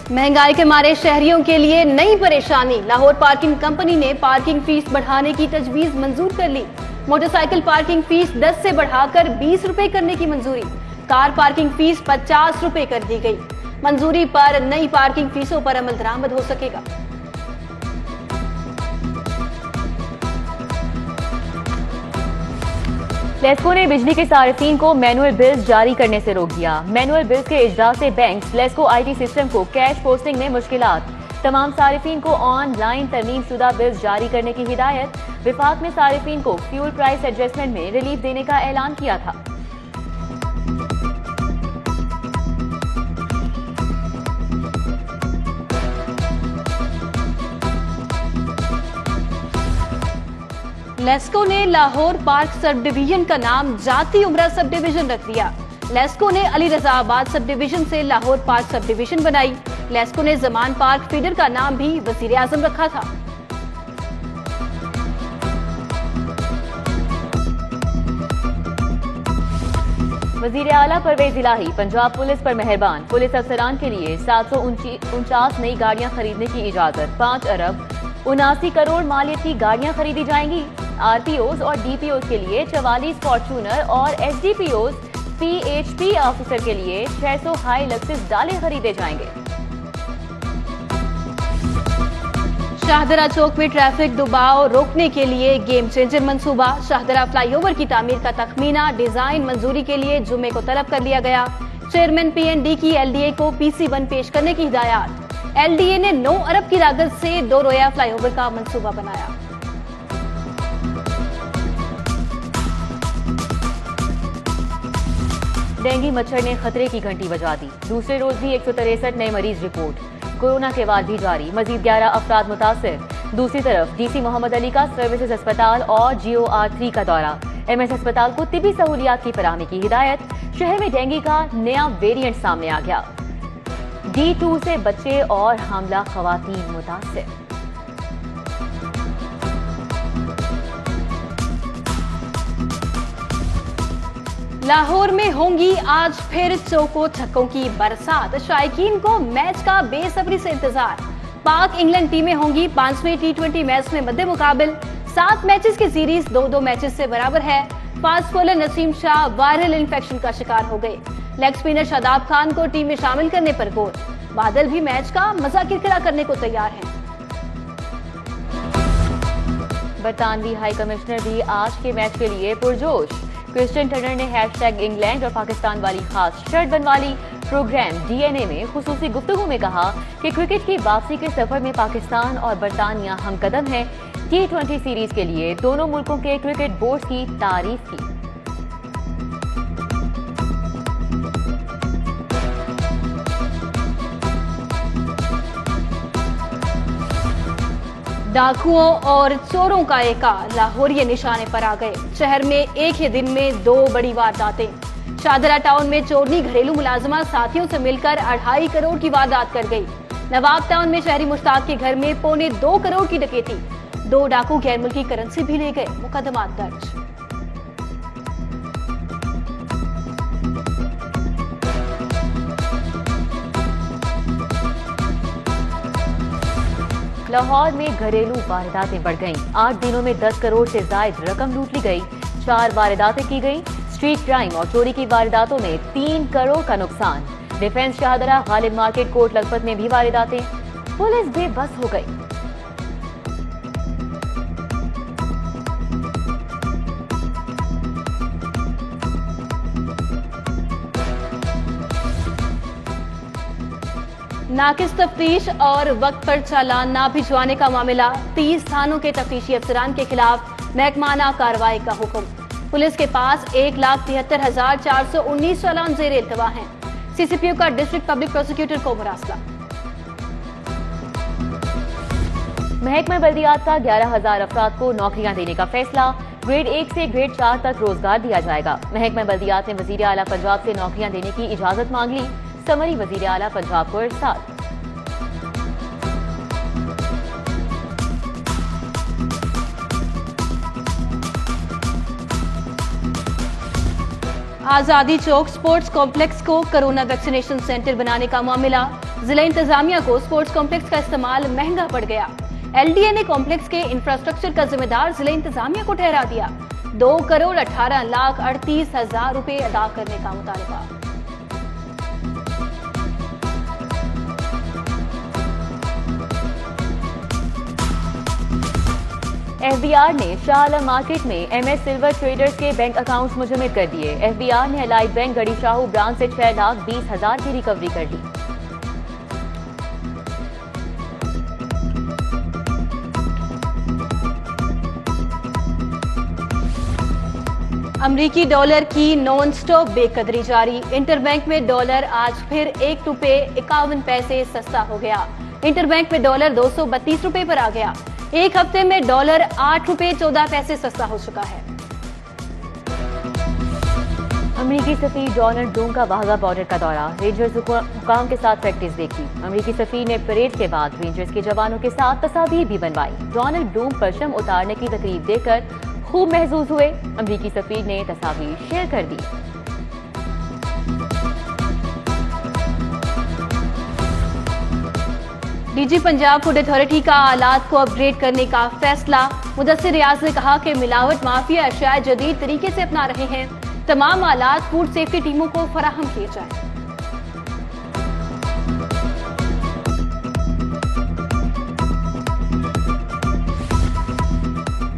महंगाई के मारे शहरियों के लिए नई परेशानी। लाहौर पार्किंग कंपनी ने पार्किंग फीस बढ़ाने की तजवीज मंजूर कर ली। मोटरसाइकिल पार्किंग फीस 10 से बढ़ाकर 20 रुपए करने की मंजूरी। कार पार्किंग फीस 50 रुपए कर दी गई। मंजूरी पर नई पार्किंग फीसों पर अमल दरामद हो सकेगा। लेस्को ने बिजली के सार्फिन को मैनुअल बिल्स जारी करने से रोक दिया। मैनुअल बिल्स के इजरा से बैंक लेस्को आईटी सिस्टम को कैश पोस्टिंग में मुश्किलात। तमाम सार्फिन को ऑनलाइन तरमीम शुदा बिल्स जारी करने की हिदायत। विफाक ने सार्फिन को फ्यूल प्राइस एडजस्टमेंट में रिलीफ देने का ऐलान किया था। लेस्को ने लाहौर पार्क सब डिवीजन का नाम जाती उमरा सब डिवीजन रख दिया। लेस्को ने अली रजाबाद सब डिवीजन से लाहौर पार्क सब डिवीजन बनाई। लेस्को ने जमान पार्क फीडर का नाम भी वजीर आजम रखा था। वजीर आला परवेज इलाही पंजाब पुलिस पर मेहरबान। पुलिस अफसरान के लिए 749 नई गाड़ियां खरीदने की इजाजत। 5 अरब 79 करोड़ मालियत की गाड़ियां खरीदी जाएंगी। आरपीओज और डीपीओज के लिए 44 फॉर्चूनर और एसडीपीओज पीएचपी ऑफिसर के लिए 600 हाई लक्सेस डाले खरीदे जाएंगे। शाहदरा चौक में ट्रैफिक दबाव रोकने के लिए गेम चेंजर मंसूबा। शाहदरा फ्लाईओवर की तामीर का तखमीना डिजाइन मंजूरी के लिए जुमे को तलब कर लिया गया। चेयरमैन पीएनडी की एलडीए को PC1 पेश करने की हिदायत। एलडीए ने 9 अरब की लागत से 2 रोया फ्लाईओवर का मंसूबा बनाया। डेंगू मच्छर ने खतरे की घंटी बजा दी। दूसरे रोज भी 163 नए मरीज रिपोर्ट। कोरोना के बाद भी जारी, मजीद 11 अफराद मुतासिर। दूसरी तरफ डीसी मोहम्मद अली का सर्विसेज अस्पताल और GOR3 का दौरा। MS अस्पताल को तिबी सहूलियात की फराहमी की हिदायत। शहर में डेंगू का नया वेरिएंट सामने आ गया। D2 से बच्चे और हामला खवातीन मुतासिर। लाहौर में होंगी आज फिर चौको छक्कों की बरसात। शायकीन को मैच का बेसब्री से इंतजार। पाक इंग्लैंड टीमें होंगी 5वें T20 मैच में मद्दे मुकाबिल। 7 मैचेस की सीरीज 2-2 मैचेस से बराबर है। Fast bowler Naseem Shah viral infection का शिकार हो गए। लेग स्पिनर शादाब खान को टीम में शामिल करने पर गौर। बादल भी मैच का मजा किरकिरा करने को तैयार हैं। बरतानवी हाई कमिश्नर भी आज के मैच के लिए पुरजोश। क्रिस्टियन टर्नर ने #इंग्लैंड और पाकिस्तान वाली खास शर्ट बनवा ली। प्रोग्राम DNA में खुसूसी गुफ्तगू में कहा कि क्रिकेट की वापसी के सफर में पाकिस्तान और बरतानिया हमकदम है। T20 सीरीज के लिए दोनों मुल्कों के क्रिकेट बोर्ड की तारीफ की। डाकुओं और चोरों का एका लाहौरिये निशाने पर आ गए। शहर में एक ही दिन में 2 बड़ी वारदातें। शाहदरा टाउन में चोरनी घरेलू मुलाजमा साथियों से मिलकर 2.5 करोड़ की वारदात कर गई। नवाब टाउन में शहरी मुश्ताक के घर में 1.25 करोड़ की डकैती। 2 डाकू गैर मुल्की करेंसी भी ले गए। मुकदमा दर्ज। लाहौर में घरेलू वारदातें बढ़ गईं। 8 दिनों में 10 करोड़ से जायद रकम लूट ली गई। 4 वारदातें की गईं। स्ट्रीट क्राइम और चोरी की वारदातों में 3 करोड़ का नुकसान। डिफेंस शाहदरा गालिब मार्केट कोट लखपत में भी वारदातें। पुलिस बेबस हो गई। नाकिस तफ्तीश और वक्त पर चालान ना भिजवाने का मामला। 30 थानों के तफ्तीशी अफसरान के खिलाफ महकमाना कार्रवाई का हुक्म। पुलिस के पास 1,73,419 चालान ज़ेरे इल्तवा हैं। CCPO का डिस्ट्रिक्ट पब्लिक प्रोसिक्यूटर को मुरासला। महकमा बल्दियात का 11,000 अफराद को नौकरियां देने का फैसला। ग्रेड 1 से ग्रेड 4 तक रोजगार दिया जाएगा। महकमा बल्दियात ने वजीर आला पंजाब से नौकरियां देने की इजाजत मांग ली। समरी वजीर आला पंजाब को इरसाल। आजादी चौक स्पोर्ट्स कॉम्प्लेक्स को कोरोना वैक्सीनेशन सेंटर बनाने का मामला। जिला इंतजामिया को स्पोर्ट्स कॉम्प्लेक्स का इस्तेमाल महंगा पड़ गया। एलडीए ने कॉम्प्लेक्स के इंफ्रास्ट्रक्चर का जिम्मेदार जिला इंतजामिया को ठहरा दिया। 2,18,38,000 रुपए अदा करने का मुतालबा। एफबीआर ने शाह आलम मार्केट में एमएस सिल्वर ट्रेडर्स के बैंक अकाउंट्स मुजम्मिद कर दिए। एफबीआर ने अलाइड बैंक गड़ी शाहू ब्रांच से 6,20,000 की रिकवरी कर ली। अमरीकी डॉलर की नॉन स्टॉप बेकदरी जारी। इंटरबैंक में डॉलर आज फिर 1 रुपए 51 पैसे सस्ता हो गया। इंटरबैंक में डॉलर 232 रुपए पर आ गया। एक हफ्ते में डॉलर 8 रुपए 14 पैसे सस्ता हो चुका है। अमरीकी सफीर डोनाल्ड ब्लूम का वाघा बॉर्डर का दौरा। रेंजर्स हुकाम के साथ प्रैक्टिस देखी। अमरीकी सफीर ने परेड के बाद रेंजर्स के जवानों के साथ तस्वीर भी बनवाई। डोनाल्ड ब्लूम परचम उतारने की तकरीब देकर खूब महसूस हुए। अमरीकी सफीर ने तस्वीर शेयर कर दी। डीजी पंजाब फूड अथॉरिटी का आलात को अपग्रेड करने का फैसला। मुदस्सिर रियाज ने कहा कि मिलावट माफिया अशिया जदीद तरीके से अपना रहे हैं। तमाम आलात फूड सेफ्टी टीमों को फराहम किए जाएं।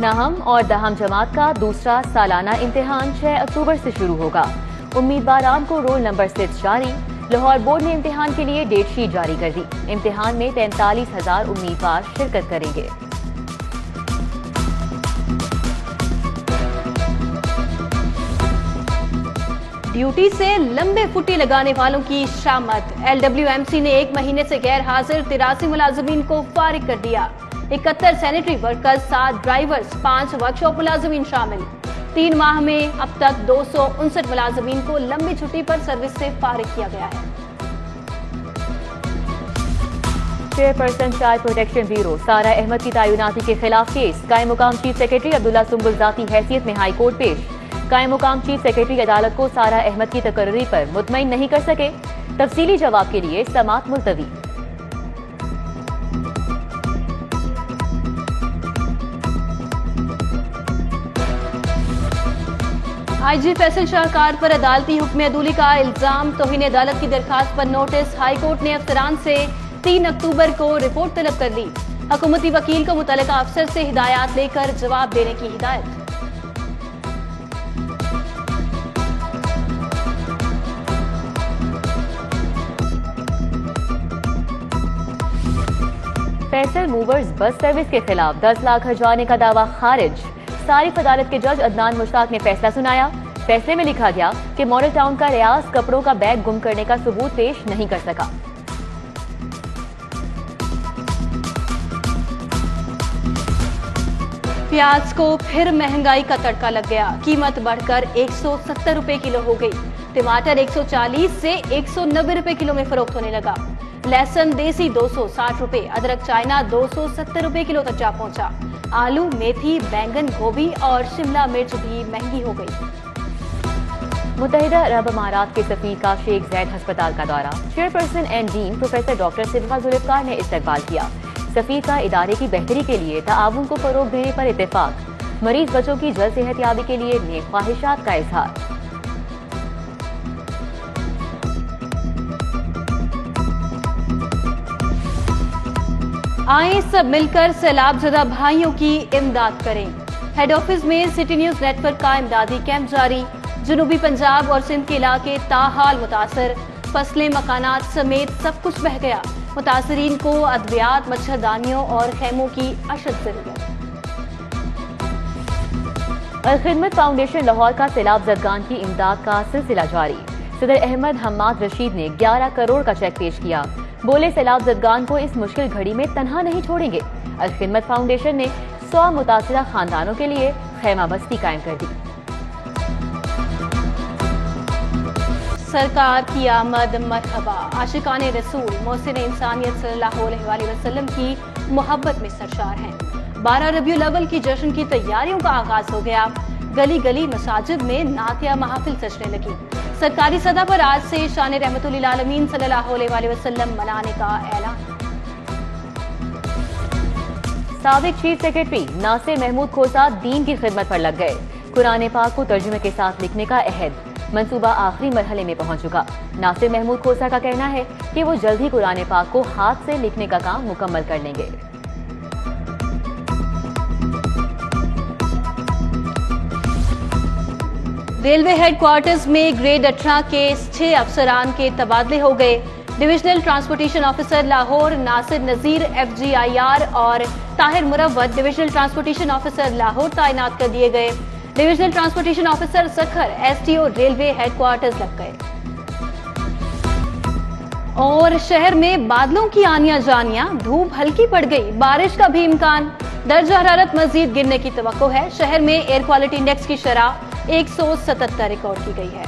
नाहम और दहम जमात का दूसरा सालाना इम्तिहान 6 अक्टूबर से शुरू होगा। उम्मीदवारान को रोल नंबर 6 जारी। लाहौर बोर्ड ने इम्तिहान के लिए डेट शीट जारी कर दी। इम्तिहान में 43,000 उम्मीदवार शिरकत करेंगे। ड्यूटी से लंबे फुट्टी लगाने वालों की शामत। LWMC ने 1 महीने से गैर हाजिर 83 मुलाजमीन को फारिग कर दिया। 71 सैनिटरी वर्कर्स, 7 ड्राइवर्स, 5 वर्कशॉप मुलाजमीन शामिल। 3 माह में अब तक 259 मुलाजमीन को लंबी छुट्टी पर सर्विस से फारिग किया गया है। चेयरपर्सन चाइल्ड प्रोटेक्शन ब्यूरो सारा अहमद की तैनाती के खिलाफ केस। कायम मुकाम चीफ सेक्रेटरी अब्दुल्ला सुंबुल जाती हैसियत में हाई कोर्ट पेश। कायम मुकाम चीफ सेक्रेटरी अदालत को सारा अहमद की तकर्री पर मुतमईन नहीं कर सके। तफसीली जवाब के लिए समाअत मुलतवी। आईजी फैसल शाहकार पर अदालती हुक्म अदूली का इल्जाम। तौहीन अदालत की दरखास्त पर नोटिस। हाई कोर्ट ने अफसरान से 3 अक्टूबर को रिपोर्ट तलब कर ली। हुकूमती वकील को मुतल्लिका अफसर से हिदायत लेकर जवाब देने की हिदायत। फैसल मूवर्स बस सर्विस के खिलाफ 10 लाख हर्जाने का दावा खारिज। सारिफ अदालत के जज अदनान मुश्ताक ने फैसला सुनाया। फैसले में लिखा गया कि मॉडल टाउन का रियाज कपड़ों का बैग गुम करने का सबूत पेश नहीं कर सका। प्याज को फिर महंगाई का तड़का लग गया। कीमत बढ़कर 170 रुपए किलो हो गई। टमाटर 140 से 190 रुपए किलो में फरोख्त होने लगा। लहसुन देसी 260 रुपए, अदरक चाइना 270 रुपए किलो तक जा पहुंचा। आलू, मेथी, बैंगन, गोभी और शिमला मिर्च भी महंगी हो गई। मुत्तहिदा अरब अमारात के सफीर का शेख जैद अस्पताल का दौरा। Chairperson and dean professor doctor Sibgha Zulfiqar ने इस्तकबाल किया। सफीर का इदारे की बेहतरी के लिए ताआवुन को फरोग देने पर इत्तेफाक। मरीज बच्चों की जल्द सेहतयाबी के लिए नेक ख्वाहिशात का इजहार। आए सब मिलकर सैलाबजदा भाइयों की इमदाद करें। हेड ऑफिस में सिटी न्यूज नेटवर्क का इमदादी कैंप जारी। जनूबी पंजाब और सिंध के इलाके ताहाल मुतासर। फसलें, मकानात समेत सब कुछ बह गया। मुतासरीन को अद्वियात, मच्छरदानियों और खैमों की अशद जरूरत। अलखिदमत फाउंडेशन लाहौर का सैलाब जदगान की इमदाद का सिलसिला जारी। सदर अहमद हम्माद रशीद ने 11 करोड़ का चेक पेश किया। बोले सैलाब जदगान को इस मुश्किल घड़ी में तन्हा नहीं छोड़ेंगे। अलखिदमत फाउंडेशन ने 100 मुतासरा खानदानों के लिए खैमा बस्ती कायम कर दी। सरकार की आमद मरहबा। आशिकाने रसूल मोहसिन इंसानियत सल्लल्लाहु अलैहि वसल्लम की मोहब्बत में सरशार हैं। 12 रबीउल अव्वल की जश्न की तैयारियों का आगाज हो गया। गली गली मसाजिद में नातिया महफिल सजने लगी। सरकारी सतह पर आज से शान रहमतुल लिल आलमीन सल्लल्लाहु अलैहि वसल्लम मनाने का ऐलान। साबिक चीफ सेक्रेटरी नासिर महमूद खोसा दीन की खिदमत पर लग गए। कुरान पाक को तर्जुमे के साथ लिखने का अहद मंसूबा आखिरी मरहले में पहुंच चुका। नासिर महमूद खोसा का कहना है कि वो जल्द ही कुरान पाक को हाथ से लिखने का काम मुकम्मल कर लेंगे। रेलवे हेडक्वार्टर्स में ग्रेड 18 के 6 अफसरान के तबादले हो गए। Divisional transportation officer Lahore Nasir Nazir FGIR और Tahir Murawwat divisional transportation officer Lahore तैनात कर दिए गए। Divisional transportation officer Sukkur STO railway headquarters लग गए। और शहर में बादलों की आनियां जानियां, धूप हल्की पड़ गई, बारिश का भी इम्कान। दर्जा हरारत मजीद गिरने की तवक्को है। शहर में एयर क्वालिटी इंडेक्स की शरह 177 रिकॉर्ड की गई है।